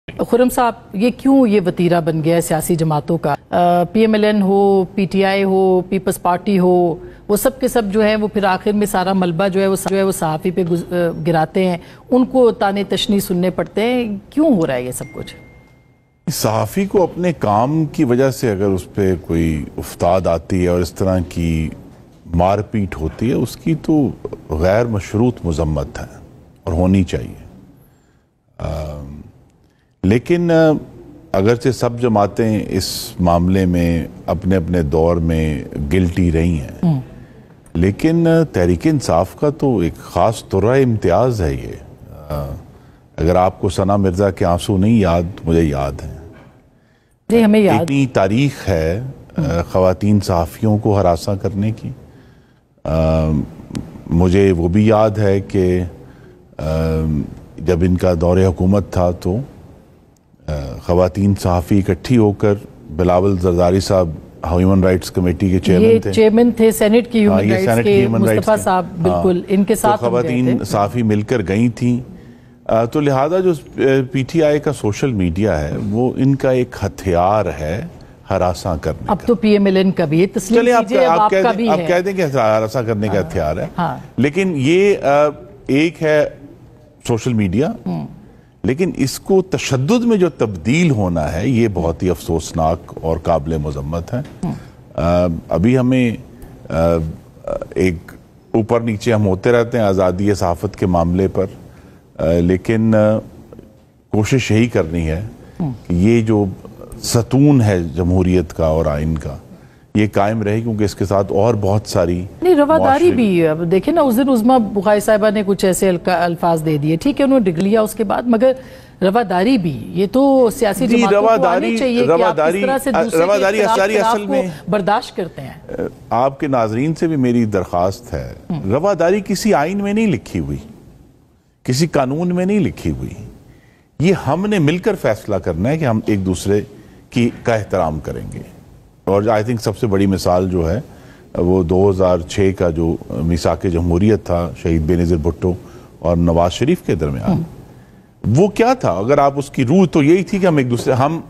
खुर्रम साहब, ये क्यों ये वतीरा बन गया है सियासी जमातों का? PMLN हो, PTI हो, पीपल्स पार्टी हो, वो सब के सब जो है वो फिर आखिर में सारा मलबा जो है वो सहाफ़ी पे गिराते हैं, उनको ताने तशनी सुनने पड़ते हैं। क्यों हो रहा है ये सब कुछ? सहाफ़ी को अपने काम की वजह से अगर उस पर कोई उफ्ताद आती है और इस तरह की मारपीट होती है, उसकी तो गैर मशरूत मज़म्मत है और होनी चाहिए। लेकिन अगरचे सब जमातें इस मामले में अपने अपने दौर में गिल्टी रही हैं, लेकिन तहरीक इंसाफ का तो एक ख़ास तुर्रा इम्तियाज़ है ये। अगर आपको सना मिर्ज़ा के आंसू नहीं याद, मुझे याद है। जी, हमें याद। इतनी तारीख है ख़वातीन सहाफ़ियों को हरासा करने की। मुझे वो भी याद है कि जब इनका दौरे हुकूमत था तो ख़वातीन सहाफ़ी इकट्ठी होकर बिलावल जरदारी साहब ह्यूमन राइट्स कमेटी के चेयरमैन थे सेनेट की ह्यूमन राइट्स के मुस्तफा साहब, बिल्कुल इनके साथ ख़वातीन सहाफ़ी मिलकर गई थी। तो लिहाजा जो PTI का सोशल मीडिया है वो इनका एक हथियार है हरासा करने अब तो PMLN का भी तस्लीम कीजिए, आप कह दें कि हरासा करने का हथियार है। हाँ। लेकिन ये एक है सोशल मीडिया, लेकिन इसको तशद्दुद में जो तब्दील होना है ये बहुत ही अफसोसनाक और काबिल मज़म्मत है। अभी हमें एक ऊपर नीचे हम होते रहते हैं आज़ादी सहाफ़त के मामले पर, लेकिन कोशिश यही करनी है कि ये जो सतून है जमहूरियत का और आइन का, ये कायम रहे, क्योंकि इसके साथ और बहुत सारी नहीं रवादारी भी। अब देखें ना, उस दिन उज़मा बुखारी साहिबा ने कुछ ऐसे अल्फाज दे दिए, ठीक है उन्होंने डिग्री लिया उसके बाद, मगर रवादारी भी ये तो सियासी जमातों को आनी चाहिए कि आप इस तरह से दूसरे असल में बर्दाश्त करते हैं। आपके नाजरीन से भी मेरी दरख्वास्त है, रवादारी किसी आइन में नहीं लिखी हुई, किसी कानून में नहीं लिखी हुई। ये हमने मिलकर फैसला करना है कि हम एक दूसरे का एहतराम करेंगे। और आई थिंक सबसे बड़ी मिसाल जो है वो 2006 का जो मिसाक जमहूरियत था शहीद बेनज़ीर भुट्टो और नवाज शरीफ के दरमियान, वो क्या था? अगर आप उसकी रूह तो यही थी कि हम एक दूसरे, हम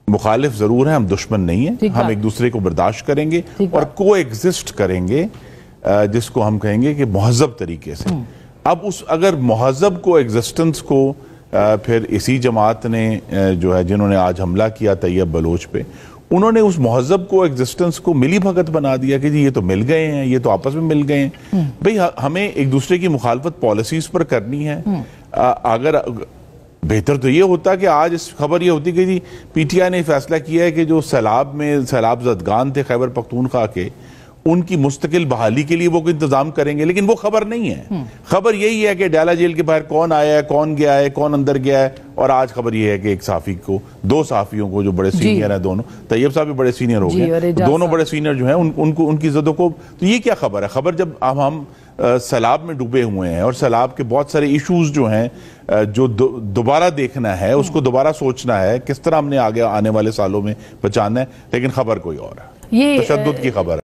मुखालिफ जरूर हैं, हम दुश्मन नहीं हैं, हम एक दूसरे को बर्दाश्त करेंगे और को एग्जिस्ट करेंगे, जिसको हम कहेंगे कि महज़ब तरीके से। अब उस अगर महज़ब को एग्जिस्टेंस को फिर इसी जमात ने जो है जिन्होंने आज हमला किया तैयब बलोच पे, उन्होंने उस महज़ब को एग्जिस्टेंस को मिली भगत बना दिया कि जी ये तो मिल गए हैं, ये तो आपस में मिल गए हैं। भाई हमें एक दूसरे की मुखालफत पॉलिसीज पर करनी है। अगर बेहतर तो ये होता कि आज इस खबर ये होती कि जी PTI ने फैसला किया है कि जो सैलाब ज़दगान थे खैबर पख्तूनख्वा के, उनकी मुस्तकिल बहाली के लिए वो इंतजाम करेंगे, लेकिन वो खबर नहीं है। खबर यही है कि डाला जेल के बाहर कौन आया है, कौन गया है, कौन अंदर गया है। और आज खबर ये है कि एक सहाफ़ी को, दो सहाफ़ियों को जो बड़े सीनियर हैं, दोनों, तैयब साहब भी बड़े सीनियर हो गए, दोनों बड़े सीनियर जो हैं उनको उनकी इज्जतों को, तो ये क्या खबर है? खबर जब हम सैलाब में डूबे हुए हैं और सैलाब के बहुत सारे इश्यूज जो हैं जो दोबारा देखना है, उसको दोबारा सोचना है, किस तरह हमने आगे आने वाले सालों में बचाना है, लेकिन खबर कोई और है, तशद्दुद की खबर है।